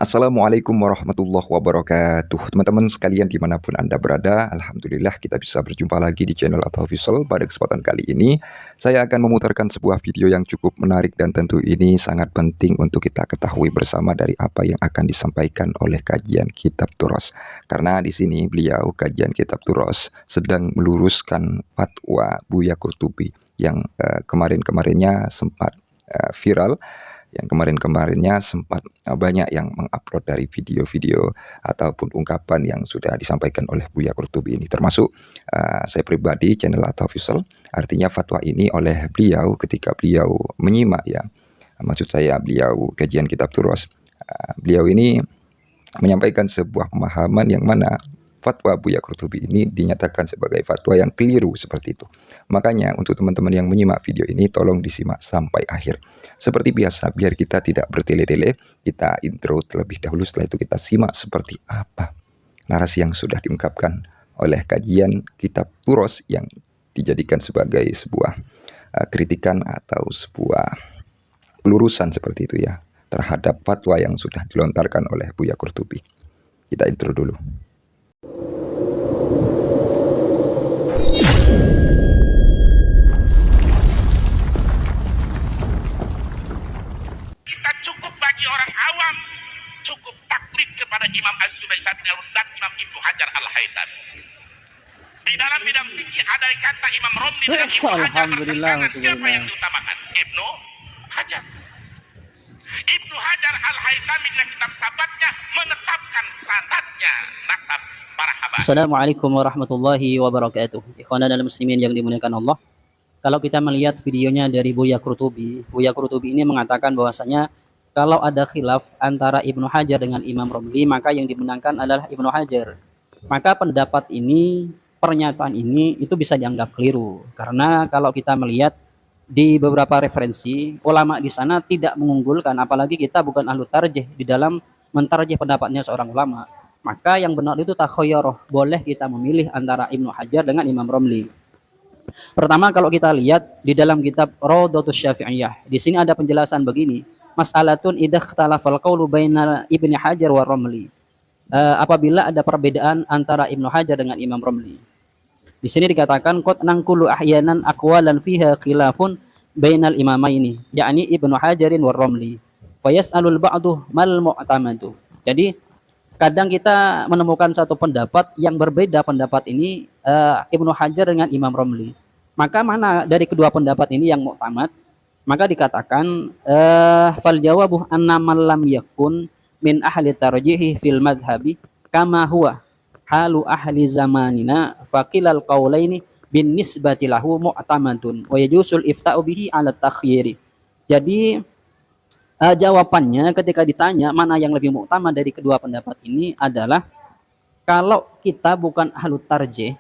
Assalamualaikum warahmatullahi wabarakatuh. Teman-teman sekalian dimanapun Anda berada, Alhamdulillah kita bisa berjumpa lagi di channel Atau Visual. Pada kesempatan kali ini, saya akan memutarkan sebuah video yang cukup menarik dan tentu ini sangat penting untuk kita ketahui bersama dari apa yang akan disampaikan oleh kajian Kitab Turos. Karena di sini beliau kajian Kitab Turos sedang meluruskan fatwa Buya Qurtubi yang kemarin-kemarinnya sempat viral, yang kemarin-kemarinnya sempat banyak yang mengupload dari video-video ataupun ungkapan yang sudah disampaikan oleh Buya Qurtubi ini, termasuk saya pribadi channel Atau Visual. Artinya fatwa ini oleh beliau ketika beliau menyimak, ya maksud saya beliau kajian Kitab Turos, beliau ini menyampaikan sebuah pemahaman yang mana fatwa Buya Qurtubi ini dinyatakan sebagai fatwa yang keliru seperti itu. Makanya untuk teman-teman yang menyimak video ini tolong disimak sampai akhir. Seperti biasa, biar kita tidak bertele-tele, kita intro terlebih dahulu, setelah itu kita simak seperti apa narasi yang sudah diungkapkan oleh kajian Kitab Turos yang dijadikan sebagai sebuah kritikan atau sebuah pelurusan seperti itu, ya, terhadap fatwa yang sudah dilontarkan oleh Buya Qurtubi. Kita intro dulu. Cukup bagi orang awam, cukup taklid kepada Imam Az-Zubaysatin dan Imam Ibnu Hajar Al-Haytami. Di dalam bidang fikih ada kata Imam Romli dan Ibnu Hajar bertentangan, siapa yang diutamakan? Ibnu Hajar. Ibnu Hajar Al-Haytami dalam kitab sabatnya menetapkan sanadnya nasab para habaib. Assalamualaikum warahmatullahi wabarakatuh. Ikhwan dan muslimin yang dimuliakan Allah. Kalau kita melihat videonya dari Buya Qurtubi ini mengatakan bahwasanya kalau ada khilaf antara Ibnu Hajar dengan Imam Romli, maka yang dimenangkan adalah Ibnu Hajar. Maka pendapat ini, pernyataan ini itu bisa dianggap keliru. Karena kalau kita melihat di beberapa referensi, ulama di sana tidak mengunggulkan, apalagi kita bukan ahlu tarjih di dalam mentarjih pendapatnya seorang ulama. Maka yang benar itu takhayyarah, boleh kita memilih antara Ibnu Hajar dengan Imam Romli. Pertama, kalau kita lihat di dalam kitab Rawdatus Syafi'iyah, di sini ada penjelasan begini. Mas'alatun idza ikhtalafal qawlu baina Ibnu Hajar wa Romli. Apabila ada perbedaan antara Ibnu Hajar dengan Imam Romli. Di sini dikatakan qad nangkulu ahyanan aqwalan fiha khilafun bainal imamaini, yakni Ibnu Hajarin wa Romli. Fayas'alul ba'du mal mu'tamadu. Jadi kadang kita menemukan satu pendapat yang berbeda pendapat ini Ibnu Hajar dengan Imam Romli. Maka mana dari kedua pendapat ini yang mu'tamad? Maka dikatakan fal jawabu anna man lam yakun min ahli tarjihi fil madhabi kama huwa halu ahli zamanina faqilal qaulaini bin nisbati lahu mu'tamadun wa yajusul ifta'u bihi ala takhyiri. Jadi jawabannya ketika ditanya mana yang lebih mu'tamad dari kedua pendapat ini adalah kalau kita bukan ahlu tarjih,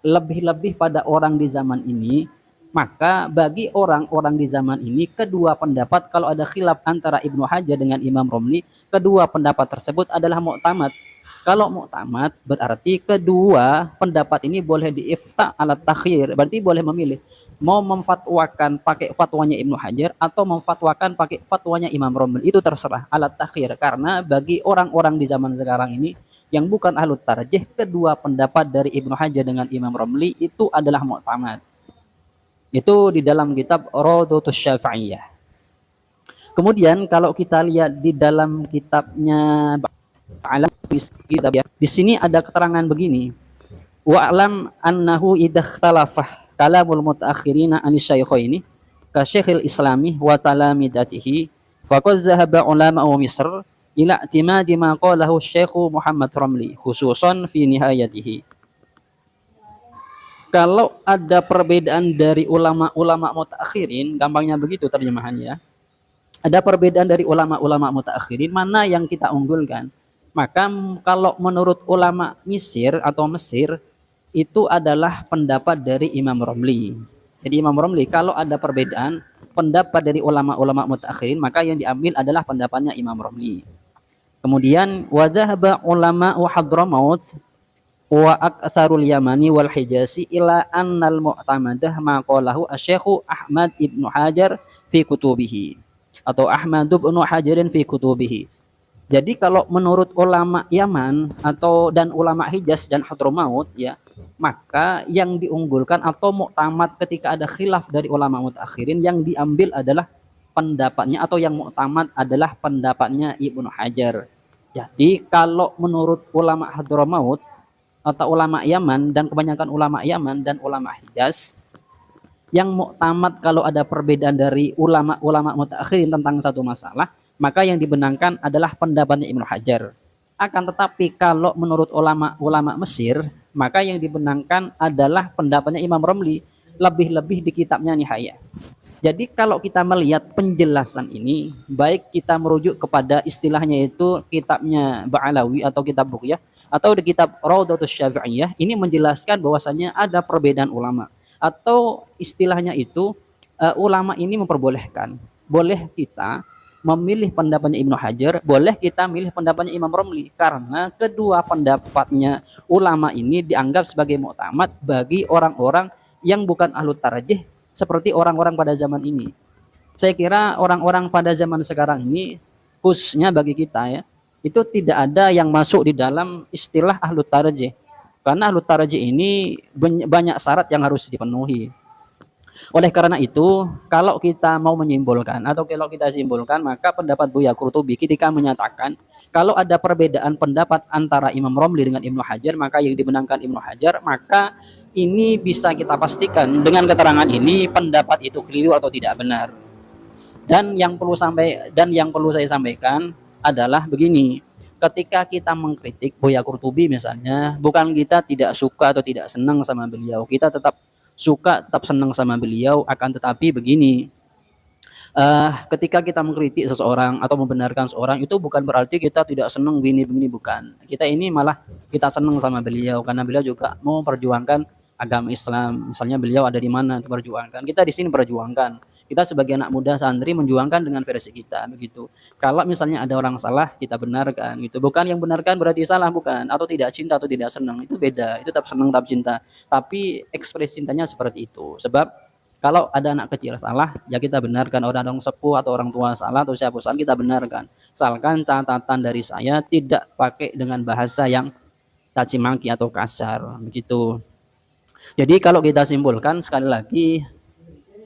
lebih-lebih pada orang di zaman ini, maka bagi orang-orang di zaman ini kedua pendapat, kalau ada khilaf antara Ibnu Hajar dengan Imam Romli, kedua pendapat tersebut adalah mu'tamad. Kalau mu'tamad berarti kedua pendapat ini boleh diifta ala takhyir, berarti boleh memilih mau memfatwakan pakai fatwanya Ibnu Hajar atau memfatwakan pakai fatwanya Imam Romli, itu terserah ala takhyir. Karena bagi orang-orang di zaman sekarang ini yang bukan ahlu tarjih, kedua pendapat dari Ibnu Hajar dengan Imam Romli itu adalah mu'tamad. Itu di dalam kitab Rawdatus Syafi'iyah. Kemudian kalau kita lihat di dalam kitabnya di sini ada keterangan begini. Wa'lam annahu idza ikhtalafah kalamul mutaakhirina an syaikhaini ka Syekhil Islami wa talamidatihi faqad dhahaba ulama Misr ila i'timadi ma qalahu Syekh Muhammad Romli khususan fi nihayatihi. Kalau ada perbedaan dari ulama-ulama mutaakhirin, gampangnya begitu terjemahannya. Ada perbedaan dari ulama-ulama mutaakhirin, mana yang kita unggulkan? Maka kalau menurut ulama Mesir itu adalah pendapat dari Imam Romli. Jadi Imam Romli kalau ada perbedaan pendapat dari ulama-ulama mutaakhirin, maka yang diambil adalah pendapatnya Imam Romli. Kemudian wa dhahaba ulama Hadramaut wa aksarul Yamani wal Hijazi ila annal mu'tamadah ma qalahu asy-Syekh Ahmad Ibnu Hajar fi kutubihi atau Ahmad Ibnu Hajarin fi kutubihi. Jadi kalau menurut ulama Yaman atau dan ulama Hijaz dan Hadramaut ya, maka yang diunggulkan atau muktamad ketika ada khilaf dari ulama mutakhirin, yang diambil adalah pendapatnya, atau yang muktamad adalah pendapatnya Ibnu Hajar. Jadi kalau menurut ulama Hadramaut atau ulama Yaman dan kebanyakan ulama Yaman dan ulama Hijaz, yang muktamad kalau ada perbedaan dari ulama-ulama mutakhirin tentang satu masalah, maka yang dibenangkan adalah pendapatnya Ibnu Hajar. Akan tetapi kalau menurut ulama-ulama Mesir, maka yang dibenangkan adalah pendapatnya Imam Romli, lebih-lebih di kitabnya Nihayah. Jadi kalau kita melihat penjelasan ini, baik kita merujuk kepada istilahnya itu kitabnya Ba'alawi atau kitab Buqyah, atau di kitab Raudatus Syafi'iyah, ini menjelaskan bahwasanya ada perbedaan ulama, atau istilahnya itu ulama ini memperbolehkan, boleh kita memilih pendapatnya Ibnu Hajar, boleh kita milih pendapatnya Imam Romli, karena kedua pendapatnya ulama ini dianggap sebagai muktamad bagi orang-orang yang bukan ahlu tarjih, seperti orang-orang pada zaman ini. Saya kira orang-orang pada zaman sekarang ini, khususnya bagi kita ya, itu tidak ada yang masuk di dalam istilah ahlu tarjih, karena ahlu tarjih ini banyak syarat yang harus dipenuhi. Oleh karena itu, kalau kita mau menyimpulkan atau kalau kita simpulkan, maka pendapat Buya Qurtubi ketika menyatakan kalau ada perbedaan pendapat antara Imam Romli dengan Ibnu Hajar, maka yang dimenangkan Ibnu Hajar, maka ini bisa kita pastikan dengan keterangan ini pendapat itu keliru atau tidak benar. Dan yang perlu saya sampaikan adalah begini, ketika kita mengkritik Buya Qurtubi misalnya, bukan kita tidak suka atau tidak senang sama beliau, kita tetap suka, tetap senang sama beliau. Akan tetapi begini, ketika kita mengkritik seseorang atau membenarkan seseorang, itu bukan berarti kita tidak senang begini-begini, bukan. Kita ini malah kita senang sama beliau karena beliau juga mau memperjuangkan agama Islam. Misalnya beliau ada di mana diperjuangkan, kita di sini perjuangkan. Kita sebagai anak muda santri menjuangkan dengan versi kita, begitu. Kalau misalnya ada orang salah, kita benarkan, gitu. Bukan yang benarkan berarti salah, bukan. Atau tidak cinta atau tidak senang, itu beda. Itu tetap senang, tetap cinta. Tapi ekspresi cintanya seperti itu. Sebab kalau ada anak kecil salah, ya kita benarkan. Orang sepuh atau orang tua salah atau siapa salah, kita benarkan. Asalkan catatan dari saya tidak pakai dengan bahasa yang caci maki atau kasar, begitu. Jadi kalau kita simpulkan sekali lagi,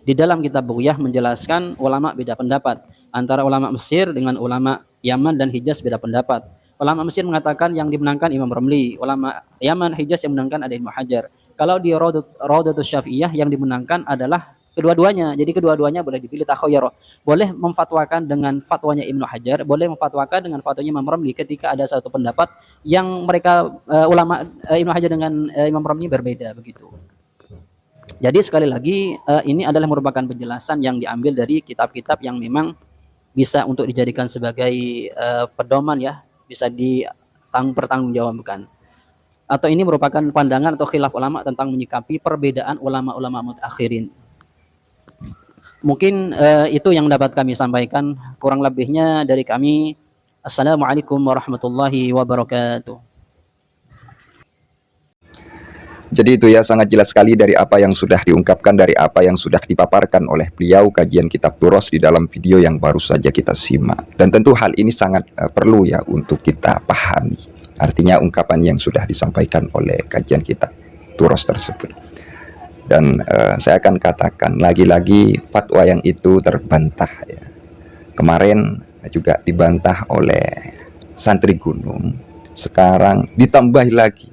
di dalam kitab Buqyah menjelaskan ulama beda pendapat. Antara ulama Mesir dengan ulama Yaman dan Hijaz beda pendapat. Ulama Mesir mengatakan yang dimenangkan Imam Romli, ulama Yaman Hijaz yang menangkan ada Ibnu Hajar. Kalau di Raudatus Syafi'iyah yang dimenangkan adalah kedua-duanya. Jadi kedua-duanya boleh dipilih takhayyur. Boleh memfatwakan dengan fatwanya Ibnu Hajar, boleh memfatwakan dengan fatwanya Imam Romli ketika ada satu pendapat yang mereka ulama Ibnu Hajar dengan Imam Romli berbeda, begitu. Jadi sekali lagi ini adalah merupakan penjelasan yang diambil dari kitab-kitab yang memang bisa untuk dijadikan sebagai pedoman ya, bisa dipertanggungjawabkan. Atau ini merupakan pandangan atau khilaf ulama tentang menyikapi perbedaan ulama-ulama mutakhirin. Mungkin itu yang dapat kami sampaikan. Kurang lebihnya dari kami, assalamualaikum warahmatullahi wabarakatuh. Jadi itu ya, sangat jelas sekali dari apa yang sudah diungkapkan, dari apa yang sudah dipaparkan oleh beliau kajian kitab Turos di dalam video yang baru saja kita simak. Dan tentu hal ini sangat perlu ya untuk kita pahami. Artinya ungkapan yang sudah disampaikan oleh kajian kitab Turos tersebut. Dan saya akan katakan lagi-lagi fatwa yang itu terbantah ya. Kemarin juga dibantah oleh santri gunung, sekarang ditambah lagi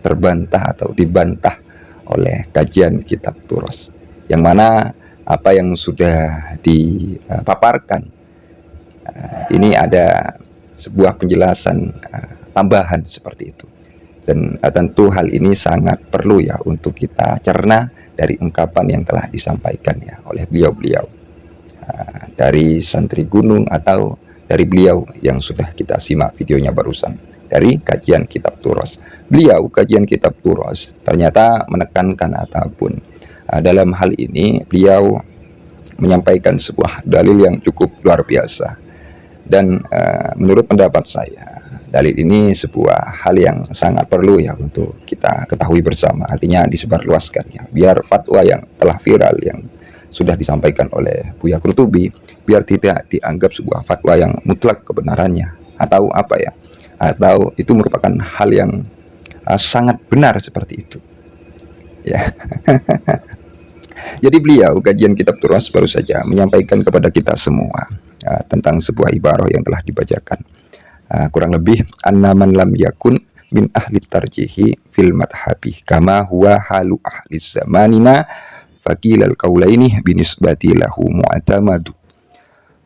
terbantah atau dibantah oleh kajian kitab Turos, yang mana apa yang sudah dipaparkan ini ada sebuah penjelasan tambahan seperti itu. Dan tentu hal ini sangat perlu ya untuk kita cerna dari ungkapan yang telah disampaikan ya oleh beliau-beliau dari santri gunung atau dari beliau yang sudah kita simak videonya barusan dari kajian kitab Turos. Beliau kajian kitab Turos ternyata menekankan ataupun dalam hal ini beliau menyampaikan sebuah dalil yang cukup luar biasa. Dan menurut pendapat saya, dalil ini sebuah hal yang sangat perlu ya untuk kita ketahui bersama. Artinya disebarluaskan ya, biar fatwa yang telah viral, yang sudah disampaikan oleh Buya Qurtubi, biar tidak dianggap sebuah fatwa yang mutlak kebenarannya, atau apa ya, atau itu merupakan hal yang sangat benar seperti itu ya. Jadi beliau kajian kitab Turas baru saja menyampaikan kepada kita semua tentang sebuah ibarah yang telah dibacakan, kurang lebih annaman lam yakun min ahli tarjihi fil madhabi kama huwa halu ahli zamanina faqilal qaulaini binisbati lahu mu'tamadu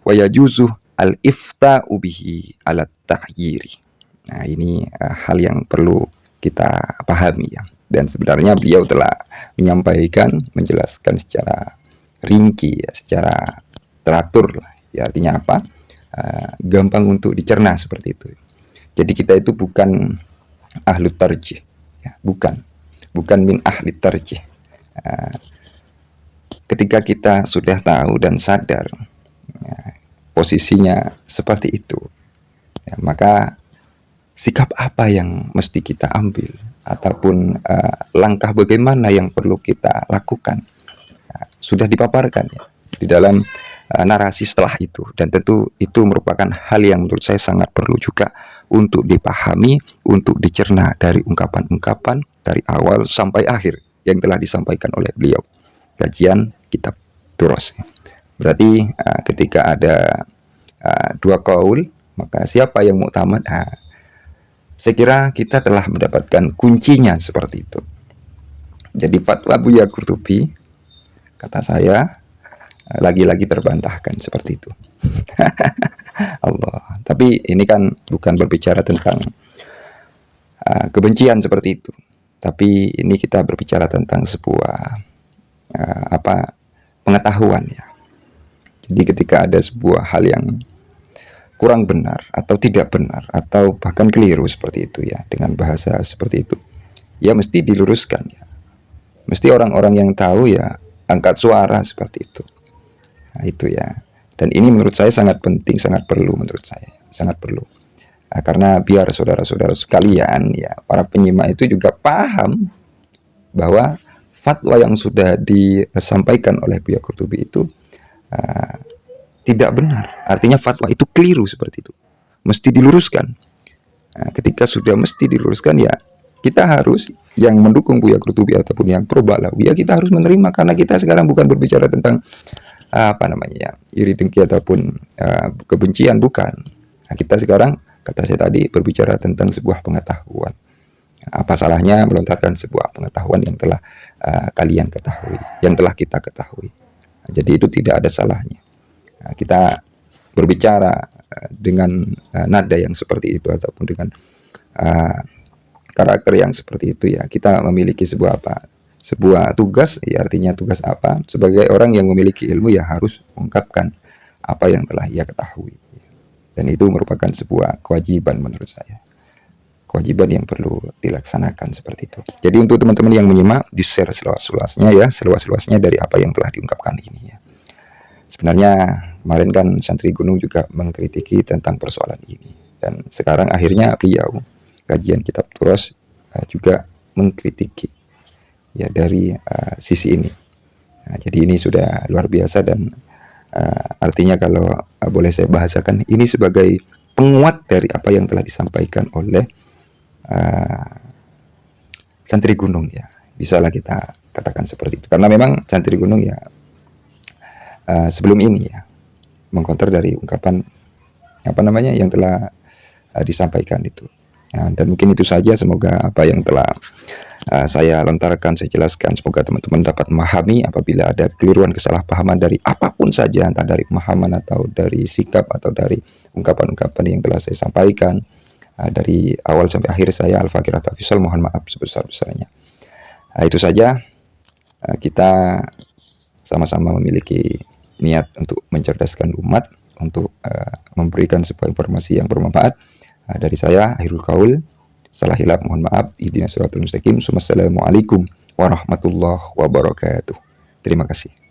wa yajuzu al ifta'u bihi ala tahyiri. Nah, ini hal yang perlu kita pahami ya. Dan sebenarnya beliau telah menyampaikan, menjelaskan secara rinci ya, secara teratur lah. Ya, artinya apa? Gampang untuk dicerna seperti itu. Jadi kita itu bukan ahlu tarjih ya, bukan min ahli tarjih. Ketika kita sudah tahu dan sadar ya, posisinya seperti itu ya, maka sikap apa yang mesti kita ambil ataupun langkah bagaimana yang perlu kita lakukan sudah dipaparkan ya, di dalam narasi setelah itu, dan tentu itu merupakan hal yang menurut saya sangat perlu juga untuk dipahami, untuk dicerna dari ungkapan-ungkapan dari awal sampai akhir yang telah disampaikan oleh beliau kajian kitab Turas. Berarti ketika ada dua qaul, maka siapa yang mu'tamad? Saya kira kita telah mendapatkan kuncinya seperti itu. Jadi fatwa Buya Qurtubi, kata saya, lagi-lagi terbantahkan seperti itu. Allah. Tapi ini kan bukan berbicara tentang kebencian seperti itu. Tapi ini kita berbicara tentang sebuah pengetahuan ya. Jadi ketika ada sebuah hal yang kurang benar atau tidak benar atau bahkan keliru seperti itu ya, dengan bahasa seperti itu, ya mesti diluruskan ya. Mesti orang-orang yang tahu ya angkat suara seperti itu. Nah, itu ya. Dan ini menurut saya sangat penting, sangat perlu menurut saya, sangat perlu. Karena biar saudara-saudara sekalian ya, para penyimak itu juga paham bahwa fatwa yang sudah disampaikan oleh Buya Qurtubi itu tidak benar. Artinya fatwa itu keliru seperti itu. Mesti diluruskan. Ketika sudah mesti diluruskan ya, kita harus yang mendukung Buya Qurtubi ataupun yang pro Ba'lawi ya, kita harus menerima, karena kita sekarang bukan berbicara tentang iri dengki ataupun kebencian, bukan. Nah, kita sekarang, kata saya tadi, berbicara tentang sebuah pengetahuan. Apa salahnya melontarkan sebuah pengetahuan yang telah kalian ketahui, yang telah kita ketahui. Nah, jadi itu tidak ada salahnya. Nah, kita berbicara dengan nada yang seperti itu ataupun dengan karakter yang seperti itu ya, kita memiliki sebuah tugas ya, artinya tugas apa? Sebagai orang yang memiliki ilmu ya harus mengungkapkan apa yang telah ia ketahui. Dan itu merupakan sebuah kewajiban menurut saya. Kewajiban yang perlu dilaksanakan seperti itu. Jadi untuk teman-teman yang menyimak, di-share seluas-luasnya ya, seluas-luasnya dari apa yang telah diungkapkan ini ya. Sebenarnya kemarin kan Santri Gunung juga mengkritiki tentang persoalan ini. Dan sekarang akhirnya beliau kajian kitab Turas juga mengkritiki ya dari sisi ini. Nah, jadi ini sudah luar biasa, dan artinya kalau boleh saya bahasakan, ini sebagai penguat dari apa yang telah disampaikan oleh Santri Gunung ya. Bisalah kita katakan seperti itu. Karena memang Santri Gunung ya sebelum ini ya mengkonter dari ungkapan yang telah disampaikan itu. Nah, dan mungkin itu saja. Semoga apa yang telah saya lontarkan, saya jelaskan, semoga teman-teman dapat memahami. Apabila ada keliruan, kesalahpahaman dari apapun saja, entah dari pemahaman atau dari sikap atau dari ungkapan-ungkapan yang telah saya sampaikan dari awal sampai akhir, saya Al-Fakir At-Tafisal mohon maaf sebesar-besarnya. Itu saja. Kita sama-sama memiliki niat untuk mencerdaskan umat, untuk memberikan sebuah informasi yang bermanfaat. Dari saya akhirul qaul, salah hilaf mohon maaf. Ihdinas siratal mustaqim. Wassalamualaikum warahmatullahi wabarakatuh. Terima kasih.